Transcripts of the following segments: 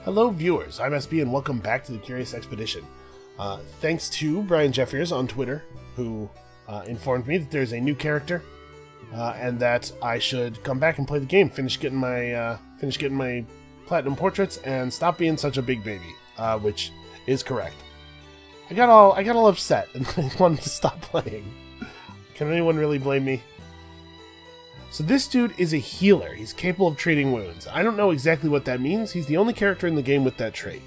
Hello viewers, I'm SB and welcome back to the Curious Expedition. Thanks to Brian Jeffers on Twitter, who informed me that there's a new character, and that I should come back and play the game, finish getting my platinum portraits, and stop being such a big baby, which is correct. I got all upset and I wanted to stop playing. Can anyone really blame me? So this dude is a healer. He's capable of treating wounds. I don't know exactly what that means. He's the only character in the game with that trait.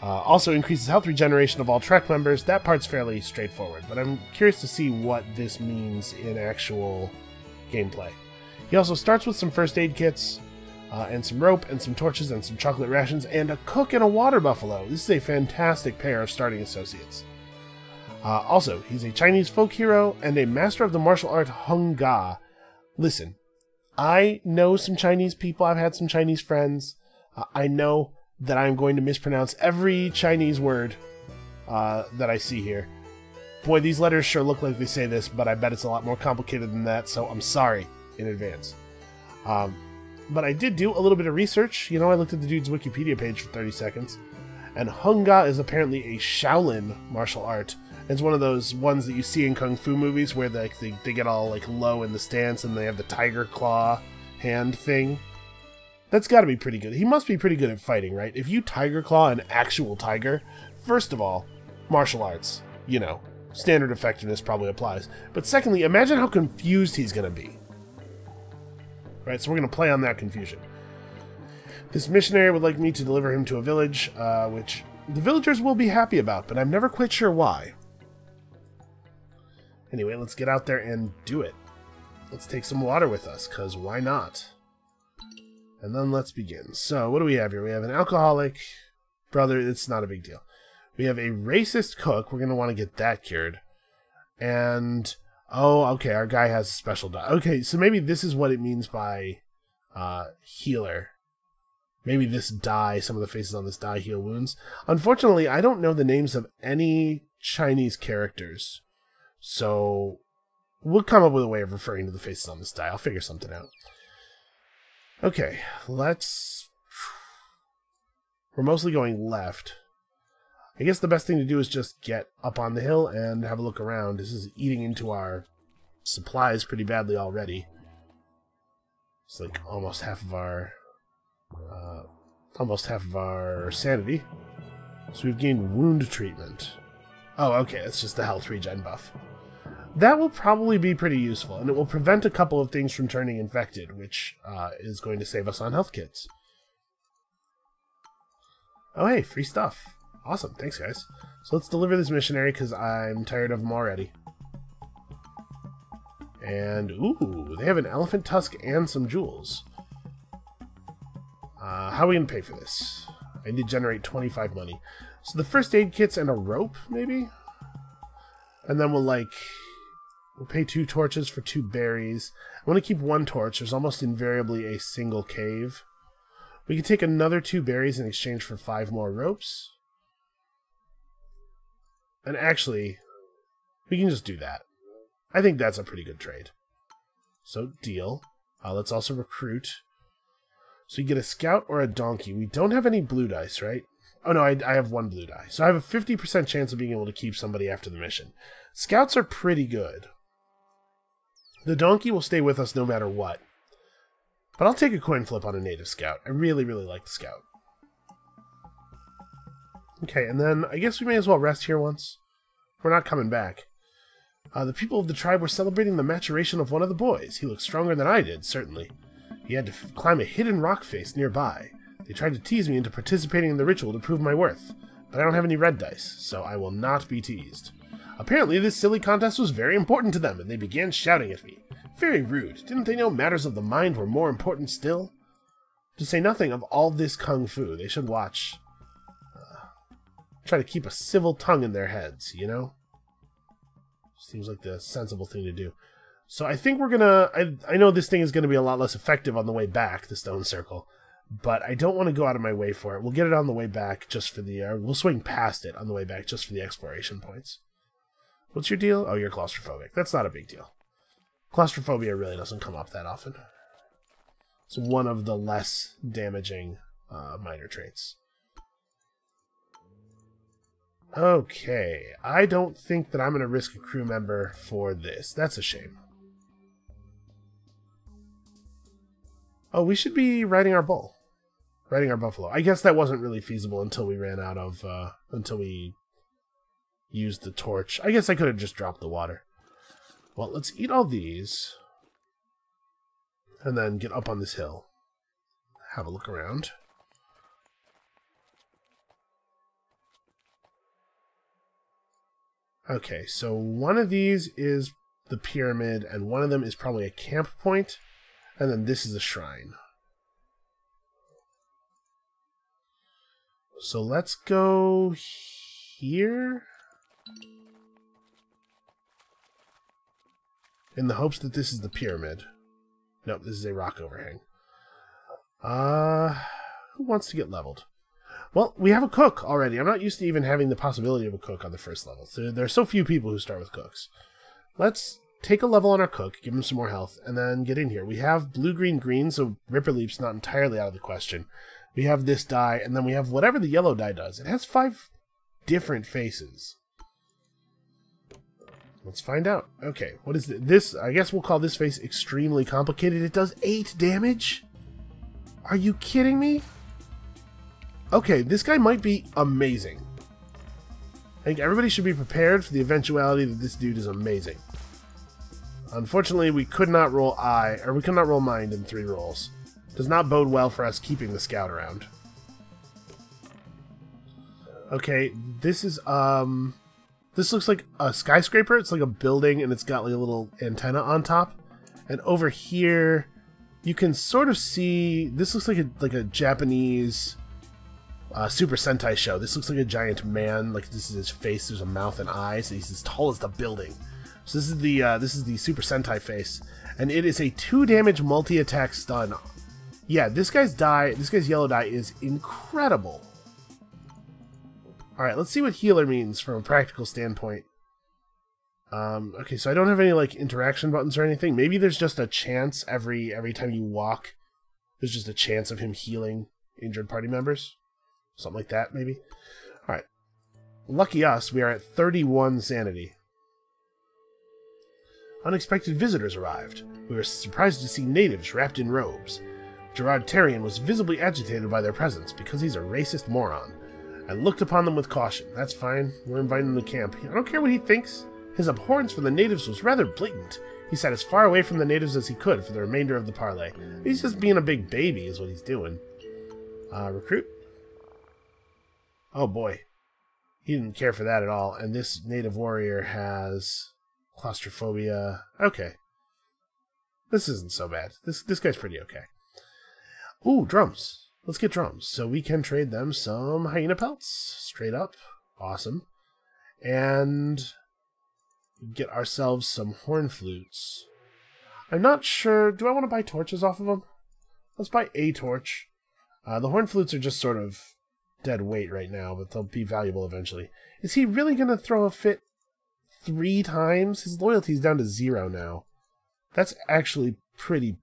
Also increases health regeneration of all Trek members. That part's fairly straightforward, but I'm curious to see what this means in actual gameplay. He also starts with some first aid kits, and some rope, and some torches, and some chocolate rations, and a cook and a water buffalo. This is a fantastic pair of starting associates. Also, he's a Chinese folk hero and a master of the martial art Hung Ga. Listen, I know some Chinese people. I've had some Chinese friends. I know that I'm going to mispronounce every Chinese word that I see here. Boy, these letters sure look like they say this, but I bet it's a lot more complicated than that, so I'm sorry in advance. But I did do a little bit of research. You know, I looked at the dude's Wikipedia page for 30 seconds. And Hung Ga is apparently a Shaolin martial art. It's one of those ones that you see in Kung Fu movies where they get all like low in the stance and they have the tiger claw hand thing. That's got to be pretty good. He must be pretty good at fighting, right? If you tiger claw an actual tiger, first of all, martial arts, you know, standard effectiveness probably applies. But secondly, imagine how confused he's going to be. Right, so we're going to play on that confusion. This missionary would like me to deliver him to a village, which the villagers will be happy about, but I'm never quite sure why. Anyway, let's get out there and do it. Let's take some water with us, because why not? And then let's begin. So, what do we have here? We have an alcoholic brother. It's not a big deal. We have a racist cook. We're going to want to get that cured. And, oh, okay, our guy has a special dye. Okay, so maybe this is what it means by healer. Maybe this dye, some of the faces on this dye heal wounds. Unfortunately, I don't know the names of any Chinese characters. So, we'll come up with a way of referring to the faces on this die. I'll figure something out. Okay, let's... We're mostly going left. I guess the best thing to do is just get up on the hill and have a look around. This is eating into our supplies pretty badly already. It's like almost half of our sanity. So we've gained wound treatment. Oh, okay, that's just the health regen buff. That will probably be pretty useful, and it will prevent a couple of things from turning infected, which is going to save us on health kits. Oh, hey, free stuff. Awesome, thanks, guys. So let's deliver this missionary, because I'm tired of him already. And, ooh, they have an elephant tusk and some jewels. How are we going to pay for this? I need to generate 25 money. So the first aid kits and a rope, maybe? And then we'll pay 2 torches for 2 berries. I want to keep 1 torch. There's almost invariably a single cave. We can take another 2 berries in exchange for 5 more ropes. And actually, we can just do that. I think that's a pretty good trade. So, deal. Let's also recruit. So you get a scout or a donkey. We don't have any blue dice, right? Oh no, I have 1 blue die. So I have a 50% chance of being able to keep somebody after the mission. Scouts are pretty good. The donkey will stay with us no matter what. But I'll take a coin flip on a native scout. I really, really like the scout. Okay, and then I guess we may as well rest here once. We're not coming back. The people of the tribe were celebrating the maturation of one of the boys. He looked stronger than I did, certainly. He had to climb a hidden rock face nearby. They tried to tease me into participating in the ritual to prove my worth, but I don't have any red dice, so I will not be teased. Apparently this silly contest was very important to them, and they began shouting at me. Very rude. Didn't they know matters of the mind were more important still? To say nothing of all this kung fu, they should watch. Try to keep a civil tongue in their heads, you know? Seems like the sensible thing to do. So I think we're gonna... I know this thing is gonna be a lot less effective on the way back, the stone circle. But I don't want to go out of my way for it. We'll get it on the way back just for the... we'll swing past it on the way back just for the exploration points. What's your deal? Oh, you're claustrophobic. That's not a big deal. Claustrophobia really doesn't come up that often. It's one of the less damaging minor traits. Okay, I don't think that I'm going to risk a crew member for this. That's a shame. Oh, we should be riding our bull. Riding our buffalo. I guess that wasn't really feasible until we ran out of, until we used the torch. I guess I could have just dropped the water. Well, let's eat all these. And then get up on this hill. Have a look around. Okay, so one of these is the pyramid, and one of them is probably a camp point, and then this is a shrine. So let's go here, in the hopes that this is the pyramid. Nope, this is a rock overhang. Who wants to get leveled? Well, we have a cook already. I'm not used to even having the possibility of a cook on the first level. So there are so few people who start with cooks. Let's take a level on our cook, give him some more health, and then get in here. We have blue, green, green, so Ripper Leap's not entirely out of the question. We have this dye, and then we have whatever the yellow dye does. It has 5 different faces. Let's find out. Okay, what is this? I guess we'll call this face extremely complicated. It does 8 damage? Are you kidding me? Okay, this guy might be amazing. I think everybody should be prepared for the eventuality that this dude is amazing. Unfortunately, we could not roll we could not roll mind in 3 rolls. Does not bode well for us keeping the scout around. Okay, this is, this looks like a skyscraper. It's like a building, and it's got like a little antenna on top. And over here, you can sort of see, this looks like a Japanese Super Sentai show. This looks like a giant man. Like, this is his face. There's a mouth and eyes. He's as tall as the building. So this is the Super Sentai face, and it is a 2 damage multi-attack stun. Yeah, this guy's yellow dye is incredible. All right, let's see what healer means from a practical standpoint. Okay, so I don't have any like interaction buttons or anything. Maybe there's just a chance every time you walk. There's just a chance of him healing injured party members. Something like that, maybe. All right. Lucky us, we are at 31 sanity. Unexpected visitors arrived. We were surprised to see natives wrapped in robes. Gerard Terrian was visibly agitated by their presence because he's a racist moron. I looked upon them with caution. That's fine. We're inviting him to camp. I don't care what he thinks. His abhorrence for the natives was rather blatant. He sat as far away from the natives as he could for the remainder of the parley. He's just being a big baby is what he's doing. Recruit? Oh boy. He didn't care for that at all. And this native warrior has claustrophobia. Okay. This isn't so bad. This guy's pretty okay. Ooh, drums. Let's get drums. So we can trade them some hyena pelts. Straight up. Awesome. And get ourselves some horn flutes. I'm not sure. Do I want to buy torches off of them? Let's buy a torch. The horn flutes are just sort of dead weight right now, but they'll be valuable eventually. Is he really going to throw a fit 3 times? His loyalty's down to 0 now. That's actually pretty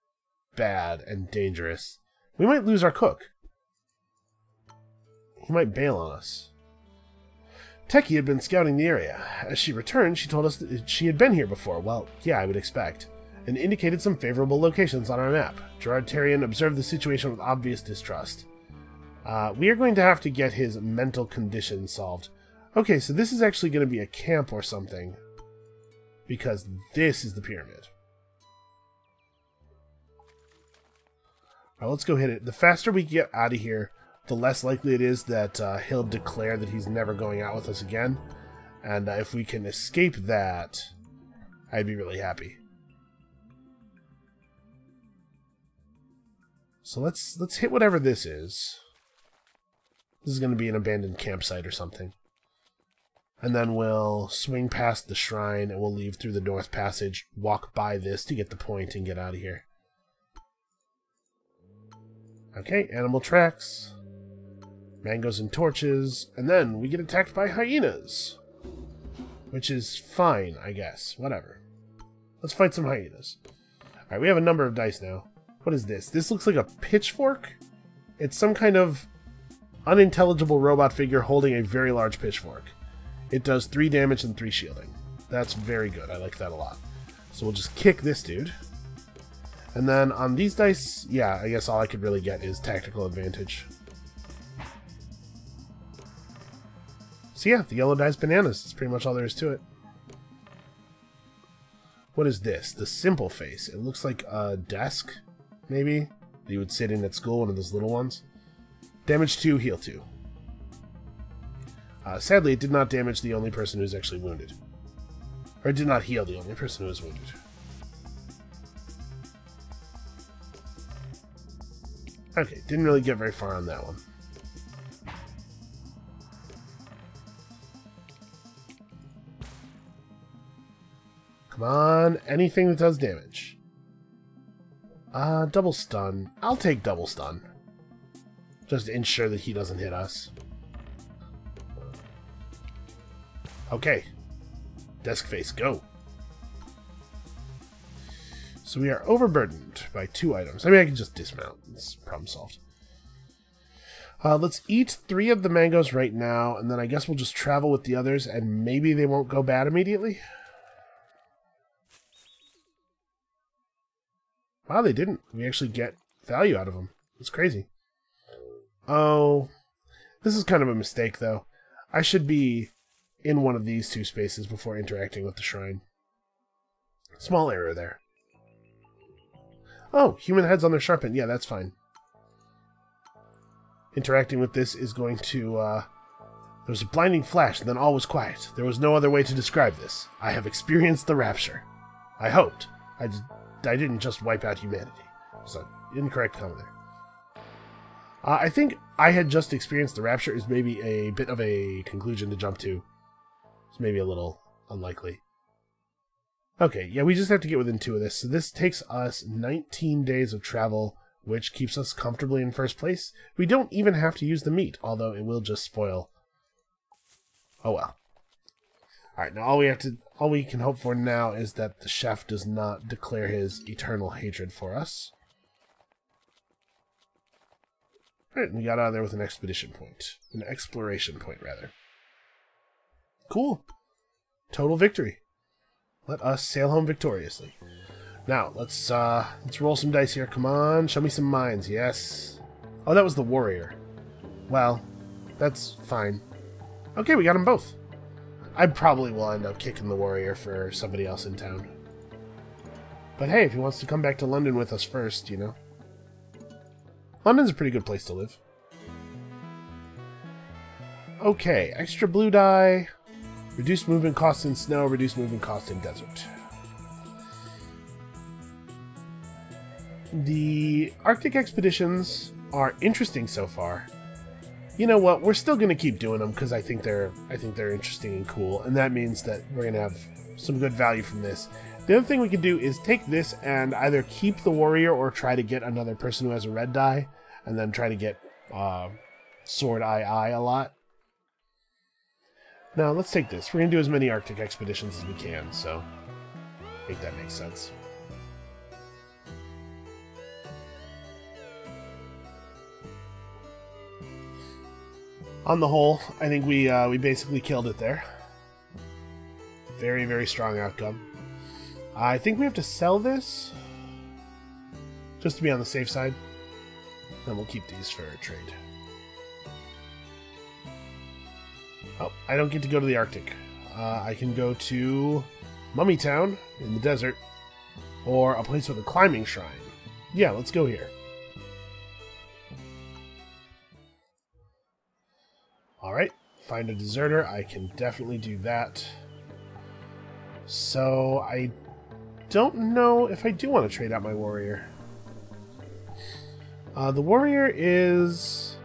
bad and dangerous. We might lose our cook. He might bail on us. Techie had been scouting the area. As she returned, she told us that she had been here before. Well, yeah, I would expect. And indicated some favorable locations on our map. Gerard Terrian observed the situation with obvious distrust. We are going to have to get his mental condition solved. Okay, so this is actually going to be a camp or something. Because this is the pyramid. Alright, let's go hit it. The faster we get out of here, the less likely it is that he'll declare that he's never going out with us again. And if we can escape that, I'd be really happy. So let's hit whatever this is. This is going to be an abandoned campsite or something. And then we'll swing past the shrine and we'll leave through the north passage, walk by this to get the point and get out of here. Okay, animal tracks. Mangoes and torches. And then we get attacked by hyenas. Which is fine, I guess. Whatever. Let's fight some hyenas. Alright, we have a number of dice now. What is this? This looks like a pitchfork? It's some kind of unintelligible robot figure holding a very large pitchfork. it does 3 damage and 3 shielding. That's very good. I like that a lot. So we'll just kick this dude. And then on these dice, yeah, I guess all I could really get is tactical advantage. So yeah, the yellow die's bananas. That's pretty much all there is to it. What is this? The simple face. It looks like a desk, maybe, that you would sit in at school, one of those little ones. Damage 2, heal 2. Sadly, it did not damage the only person who's actually wounded. Or it did not heal the only person who was wounded. Okay, didn't really get very far on that one. Come on, anything that does damage. Double stun. I'll take double stun. Just to ensure that he doesn't hit us. Okay. Desk face, go. So we are overburdened by 2 items. I mean, I can just dismount. It's problem solved. Let's eat 3 of the mangoes right now, and then I guess we'll just travel with the others, and maybe they won't go bad immediately. Wow, they didn't. We actually get value out of them. It's crazy. Oh, this is kind of a mistake, though. I should be in one of these 2 spaces before interacting with the shrine. Small error there. Oh, human heads on their sharpen. Yeah, that's fine. Interacting with this is going to... there was a blinding flash, and then all was quiet. There was no other way to describe this. I have experienced the rapture. I hoped. I didn't just wipe out humanity. So, incorrect comment there. I think I had just experienced the rapture is maybe a bit of a conclusion to jump to. It's maybe a little unlikely. Okay, yeah, we just have to get within 2 of this. So this takes us 19 days of travel, which keeps us comfortably in first place. We don't even have to use the meat, although it will just spoil. Oh well. Alright, now all we can hope for now is that the chef does not declare his eternal hatred for us. Alright, we got out of there with an expedition point. An exploration point, rather. Cool. Total victory. Let us sail home victoriously. Now, let's roll some dice here. Come on, show me some mines. Yes. Oh, that was the warrior. Well, that's fine. Okay, we got them both. I probably will end up kicking the warrior for somebody else in town. But hey, if he wants to come back to London with us first, you know. London's a pretty good place to live. Okay, extra blue dye. Reduced movement cost in snow, reduced movement cost in desert. The Arctic expeditions are interesting so far. You know what? We're still going to keep doing them because I think they're interesting and cool, and that means that we're going to have some good value from this. The other thing we can do is take this and either keep the warrior or try to get another person who has a red dye, and then try to get sword eye a lot. Now let's take this. We're going to do as many Arctic expeditions as we can, so I think that makes sense. On the whole, I think we basically killed it there. Very, very strong outcome. I think we have to sell this, just to be on the safe side. Then we'll keep these for a trade. Oh, I don't get to go to the Arctic. I can go to Mummy Town in the desert, or a place with a climbing shrine. Yeah, let's go here. Alright, find a deserter. I can definitely do that. So, I don't know if I do want to trade out my warrior. The warrior is...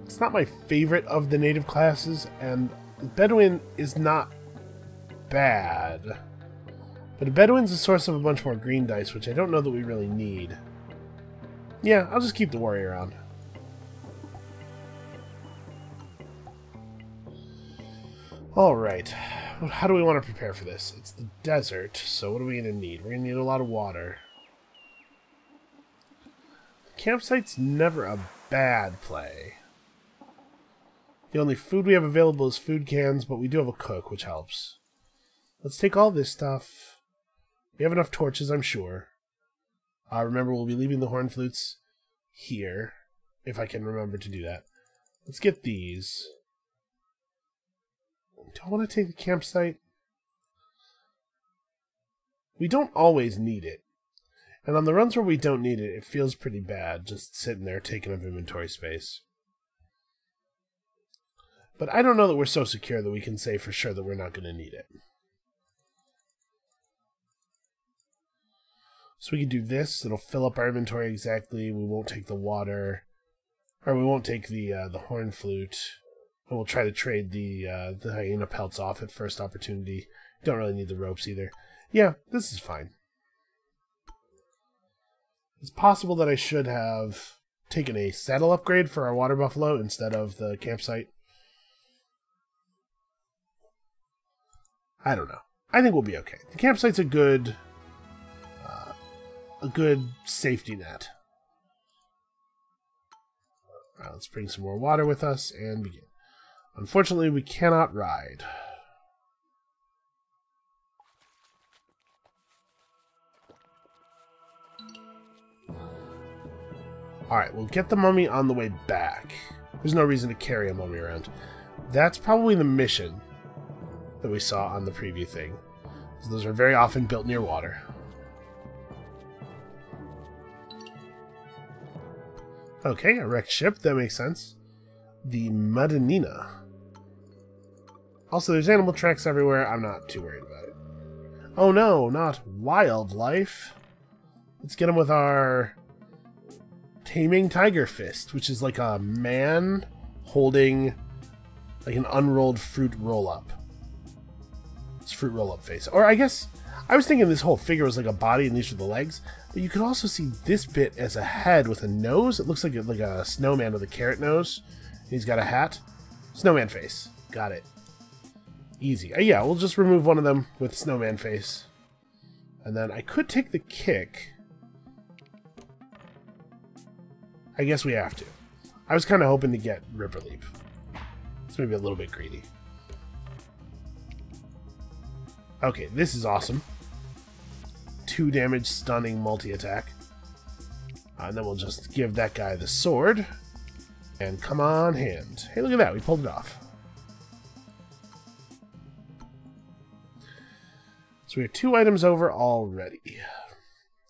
It's not my favorite of the native classes, and Bedouin is not bad. But a Bedouin's a source of a bunch more green dice, which I don't know that we really need. Yeah, I'll just keep the warrior on. Alright, how do we want to prepare for this? It's the desert, so what are we going to need? We're going to need a lot of water. The campsite's never a bad play. The only food we have available is food cans, but we do have a cook, which helps. Let's take all this stuff. We have enough torches, I'm sure. Remember, we'll be leaving the horn flutes here, if I can remember to do that. Let's get these. Do I want to take the campsite? We don't always need it. And on the runs where we don't need it, it feels pretty bad just sitting there taking up inventory space. But I don't know that we're so secure that we can say for sure that we're not going to need it. So we can do this. It'll fill up our inventory exactly. We won't take the water. Or we won't take the horn flute. And we'll try to trade the hyena pelts off at first opportunity. Don't really need the ropes either. Yeah, this is fine. It's possible that I should have taken a saddle upgrade for our water buffalo instead of the campsite. I don't know. I think we'll be okay. The campsite's a good safety net. All right, let's bring some more water with us and begin. Unfortunately, we cannot ride. Alright, we'll get the mummy on the way back. There's no reason to carry a mummy around. That's probably the mission that we saw on the preview thing. So those are very often built near water. Okay, a wrecked ship. That makes sense. The Maschinen-Mensch. Also, there's animal tracks everywhere. I'm not too worried about it. Oh no, not wildlife. Let's get them with our Taming Tiger Fist, which is like a man holding like an unrolled fruit roll-up. It's fruit roll-up face. Or I guess, I was thinking this whole figure was like a body and these are the legs, but you could also see this bit as a head with a nose. It looks like a snowman with a carrot nose. He's got a hat. Snowman face. Got it. Easy. Yeah, we'll just remove one of them with snowman face. And then I could take the kick. I guess we have to. I was kind of hoping to get Ripper Leap. It's maybe a little bit greedy. Okay, this is awesome. 2 damage, stunning, multi-attack. And then we'll just give that guy the sword. And come on, hand. Hey, look at that. We pulled it off. So we have 2 items over already.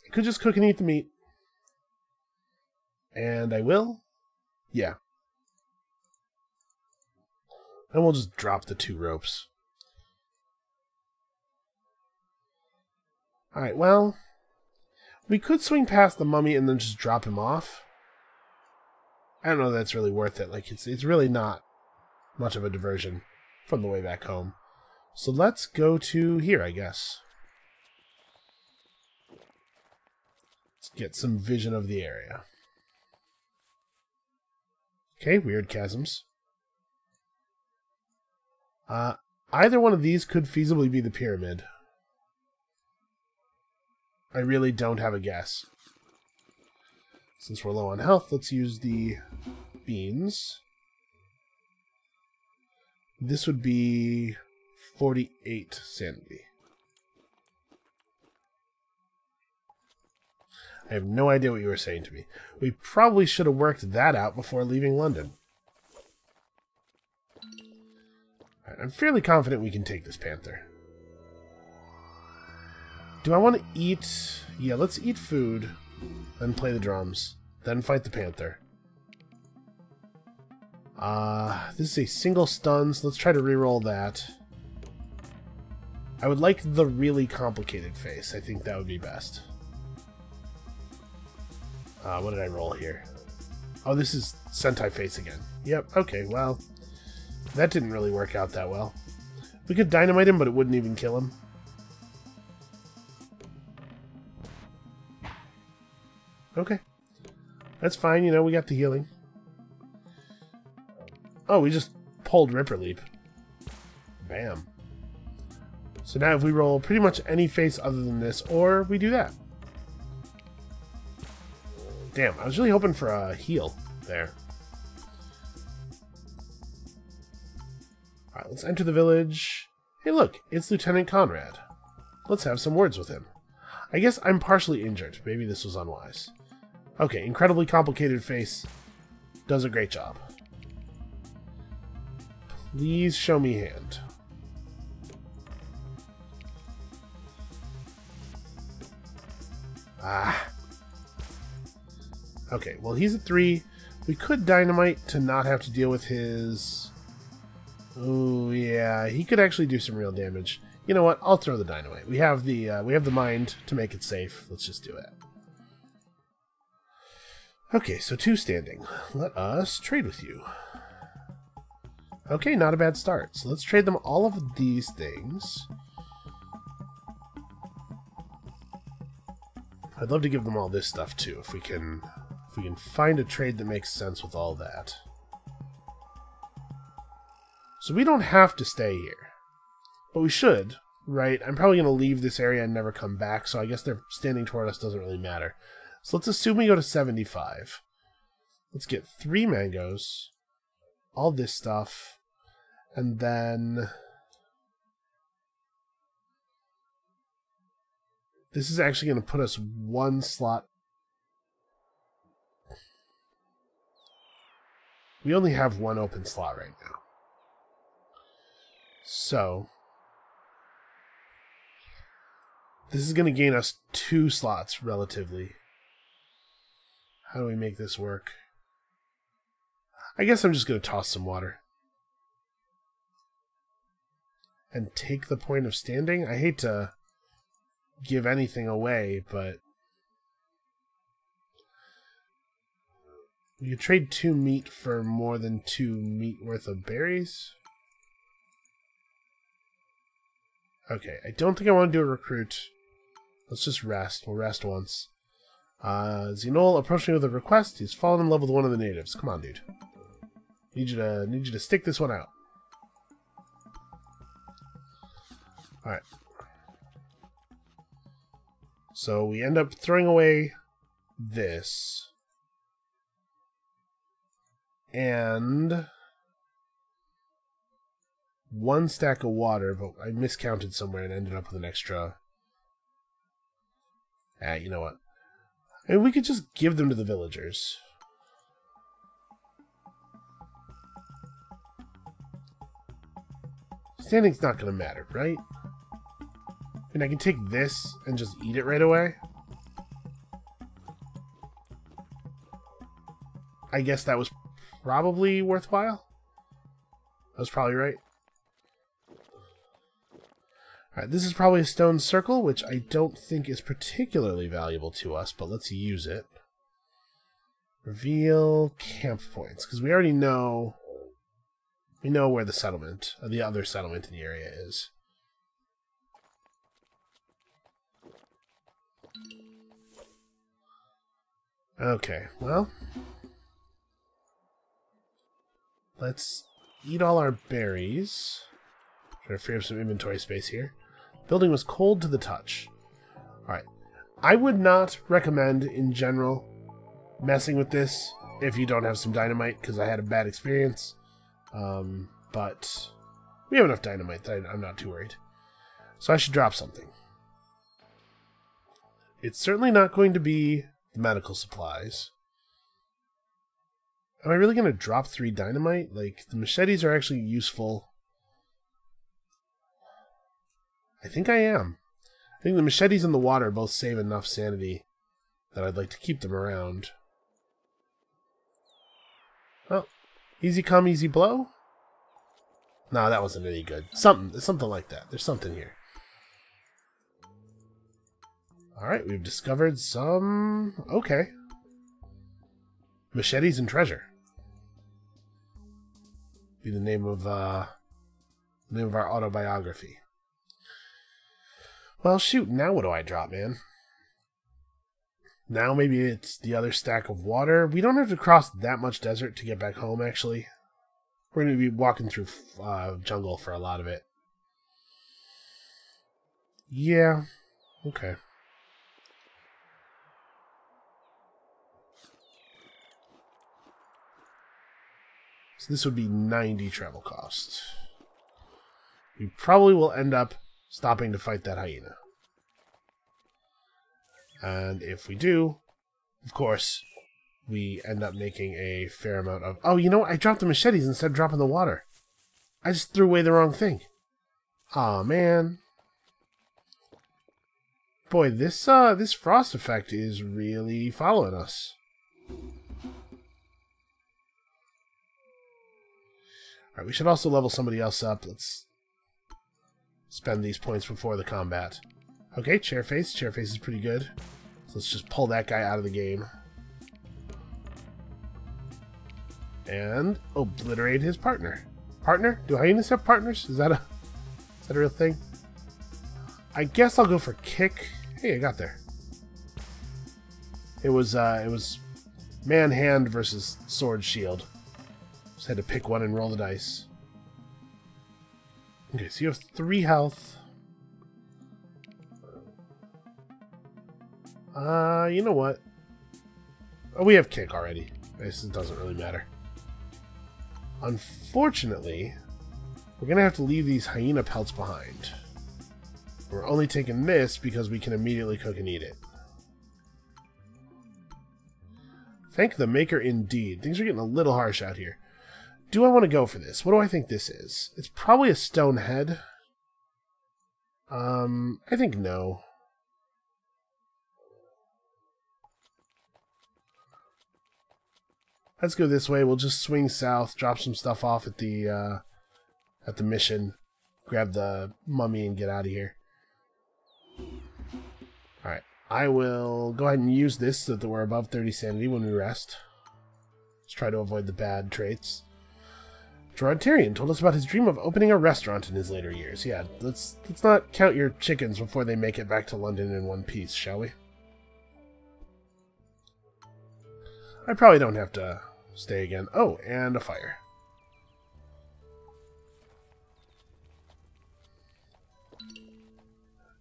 I could just cook and eat the meat. And I will. Yeah. And we'll just drop the 2 ropes. Alright, well, we could swing past the mummy and then just drop him off. I don't know if that's really worth it. Like, it's really not much of a diversion from the way back home. So let's go to here, I guess. Let's get some vision of the area. Okay, weird chasms. Either one of these could feasibly be the pyramid. I really don't have a guess. Since we're low on health, let's use the beans. This would be 48 sanity. I have no idea what you were saying to me. We probably should have worked that out before leaving London. Alright, I'm fairly confident we can take this panther. Do I want to eat... Yeah, let's eat food, then play the drums, then fight the panther. This is a single stun, so let's try to reroll that. I would like the really complicated face. I think that would be best. What did I roll here? Oh, this is Sentai face again. Yep, okay, well, that didn't really work out that well. We could dynamite him, but it wouldn't even kill him. Okay. That's fine, you know, we got the healing. Oh, we just pulled Ripper Leap. Bam. So now if we roll pretty much any face other than this, or we do that. Damn, I was really hoping for a heal there. Alright, let's enter the village. Hey look, it's Lieutenant Conrad. Let's have some words with him. I guess I'm partially injured. Maybe this was unwise. Okay, incredibly complicated face. Does a great job. Please show me hand. Ah. Okay, well he's at 3. We could dynamite to not have to deal with his... Oh yeah, he could actually do some real damage. You know what? I'll throw the dynamite. We have the mind to make it safe. Let's just do it. Okay, so 2 standing. Let us trade with you. Okay, not a bad start. So let's trade them all of these things. I'd love to give them all this stuff too, if we can find a trade that makes sense with all that. So we don't have to stay here. But we should, right? I'm probably going to leave this area and never come back, so I guess they're standing toward us doesn't really matter. So let's assume we go to 75. Let's get 3 mangoes, all this stuff, and then... This is actually going to put us 1 slot. We only have 1 open slot right now. So... This is going to gain us 2 slots, relatively. How do we make this work? I guess I'm just going to toss some water. And take the point of standing? I hate to give anything away, but... We could trade 2 meat for more than 2 meat worth of berries. Okay, I don't think I want to do a recruit. Let's just rest. We'll rest once. Zenol approached me with a request. He's fallen in love with one of the natives. Come on, dude. Need you to stick this one out. Alright. So we end up throwing away this. And 1 stack of water, but I miscounted somewhere and ended up with an extra. You know what? I mean, we could just give them to the villagers. Standing's not going to matter, right? I mean, I can take this and just eat it right away. I guess that was probably worthwhile. That was probably right. Alright, this is probably a stone circle, which I don't think is particularly valuable to us, but let's use it. Reveal camp points, because we already know... We know where the settlement, or the other settlement in the area is. Okay, well... Let's eat all our berries. Try to free up some inventory space here. Building was cold to the touch. Alright. I would not recommend, in general, messing with this if you don't have some dynamite, because I had a bad experience. But we have enough dynamite that I'm not too worried. So I should drop something. It's certainly not going to be the medical supplies. Am I really going to drop 3 dynamite? Like, the machetes are actually useful. I think I am. I think the machetes and the water both save enough sanity that I'd like to keep them around. Oh, easy come, easy blow? No, that wasn't any good. Something like that. There's something here. Alright, we've discovered some... Okay. Machetes and treasure. Be the name of our autobiography. Well, shoot, now what do I drop, man? Now maybe it's the other stack of water. We don't have to cross that much desert to get back home, actually. We're going to be walking through jungle for a lot of it. Yeah, okay. So this would be 90 travel cost. we probably will end up stopping to fight that hyena. And if we do, of course, we end up making a fair amount of... Oh, you know what? I dropped the machetes instead of dropping the water. I just threw away the wrong thing. Aw, man. Boy, this frost effect is really following us. Alright, we should also level somebody else up. Let's spend these points before the combat. Okay, Chairface. Chairface is pretty good. So let's just pull that guy out of the game. And obliterate his partner. Partner? Do hyenas have partners? Is that a real thing? I guess I'll go for kick. Hey, I got there. It was man hand versus sword shield. Just had to pick one and roll the dice. Okay, so you have 3 health. You know what? Oh, we have kick already. This doesn't really matter. Unfortunately, we're going to have to leave these hyena pelts behind. We're only taking this because we can immediately cook and eat it. Thank the maker indeed. Things are getting a little harsh out here. Do I want to go for this? What do I think this is? It's probably a stone head. I think no. Let's go this way. We'll just swing south, drop some stuff off at the mission, grab the mummy, and get out of here. Alright, I will go ahead and use this so that we're above 30 sanity when we rest. Let's try to avoid the bad traits. Gerard Tyrion told us about his dream of opening a restaurant in his later years. Yeah, let's not count your chickens before they make it back to London in one piece, shall we? I probably don't have to stay again. Oh, and a fire.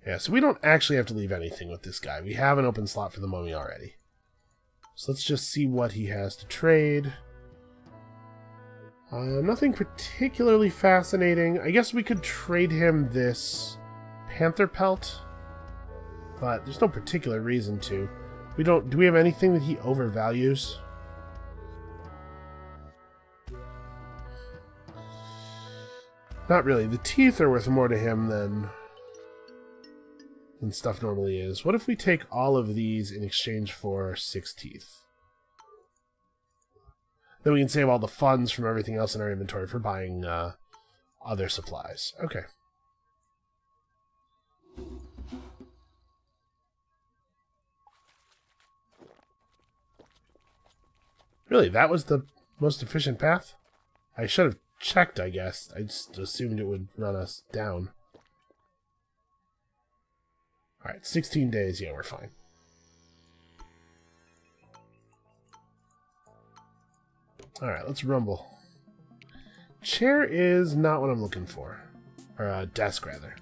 Yeah, so we don't actually have to leave anything with this guy. We have an open slot for the mummy already. So let's just see what he has to trade. Nothing particularly fascinating. I guess we could trade him this panther pelt, but there's no particular reason to. Do we have anything that he overvalues? Not really. The teeth are worth more to him than stuff normally is. What if we take all of these in exchange for 6 teeth? Then we can save all the funds from everything else in our inventory for buying other supplies. Okay. Really, that was the most efficient path? I should have checked, I guess. I just assumed it would run us down. Alright, 16 days. Yeah, we're fine. Alright, let's rumble. Chair is not what I'm looking for. Or, desk, rather.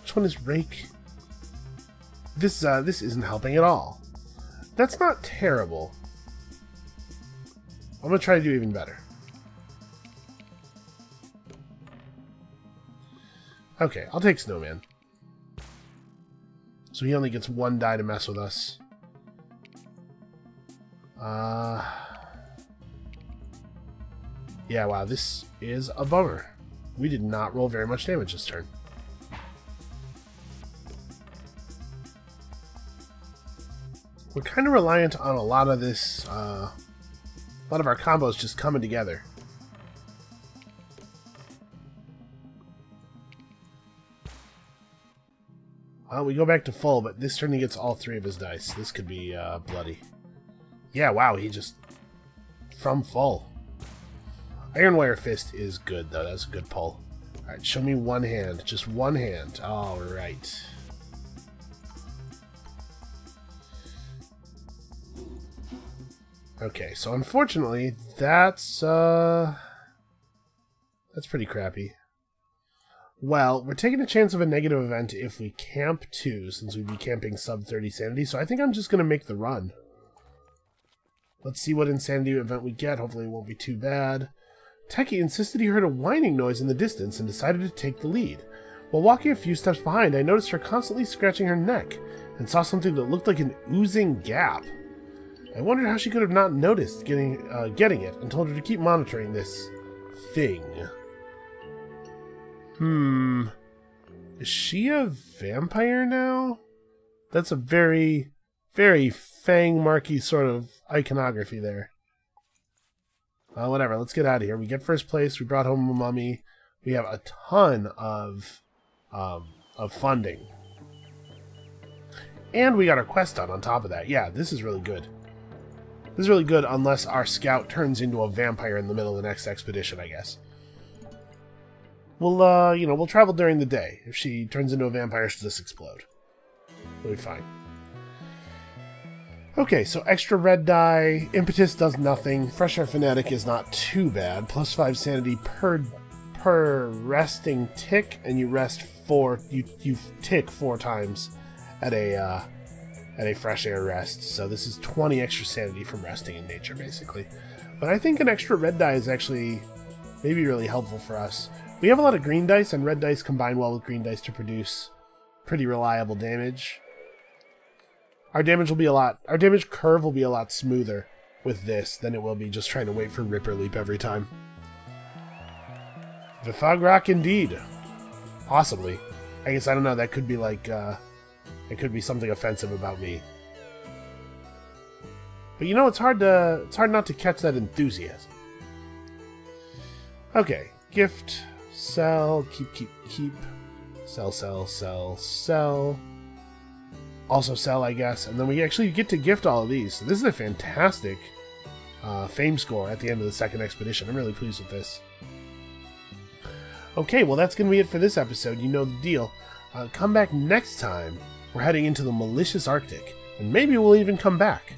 Which one is rake? This isn't helping at all. That's not terrible. I'm gonna try to do even better. Okay, I'll take Snowman. So he only gets 1 die to mess with us. Yeah, wow, this is a bummer. We did not roll very much damage this turn. We're kind of reliant on a lot of this, a lot of our combos just coming together. We go back to full, but this turn he gets all 3 of his dice. This could be bloody. Yeah, wow, he just... from full. Ironwire Fist is good, though. That's a good pull. Alright, show me 1 hand. Just 1 hand. Alright. Okay, so unfortunately, that's pretty crappy. Well, we're taking a chance of a negative event if we camp 2, since we'd be camping sub 30 sanity, so I think I'm just going to make the run. Let's see what insanity event we get. Hopefully it won't be too bad. Techie insisted he heard a whining noise in the distance and decided to take the lead. While walking a few steps behind, I noticed her constantly scratching her neck and saw something that looked like an oozing gap. I wondered how she could have not noticed getting it and told her to keep monitoring this thing. Is she a vampire now? That's a very, very fang-marky sort of iconography there. Whatever, let's get out of here. We get first place. We brought home a mummy. We have a ton of funding. And we got our quest done on top of that. Yeah, this is really good. This is really good unless our scout turns into a vampire in the middle of the next expedition, I guess. We'll, we'll travel during the day. If she turns into a vampire, she'll just explode. We'll be fine. Okay, so extra red die. Impetus does nothing. Fresh Air Fanatic is not too bad. Plus 5 sanity per resting tick, and you rest 4. You tick 4 times at a fresh air rest. So this is 20 extra sanity from resting in nature, basically. But I think an extra red die is actually maybe really helpful for us. We have a lot of green dice, and red dice combine well with green dice to produce pretty reliable damage. Our damage curve will be a lot smoother with this than it will be just trying to wait for Ripper Leap every time. The Fog Rock indeed. Possibly. I guess, I don't know, that could be like, it could be something offensive about me. But you know, it's hard not to catch that enthusiasm. Okay, gift, sell, keep, sell. Also sell, I guess. And then we actually get to gift all of these. So this is a fantastic fame score at the end of the second expedition. I'm really pleased with this. Okay, well that's going to be it for this episode. You know the deal. Come back next time. We're heading into the malicious Arctic. And maybe we'll even come back.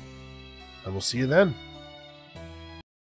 And we'll see you then.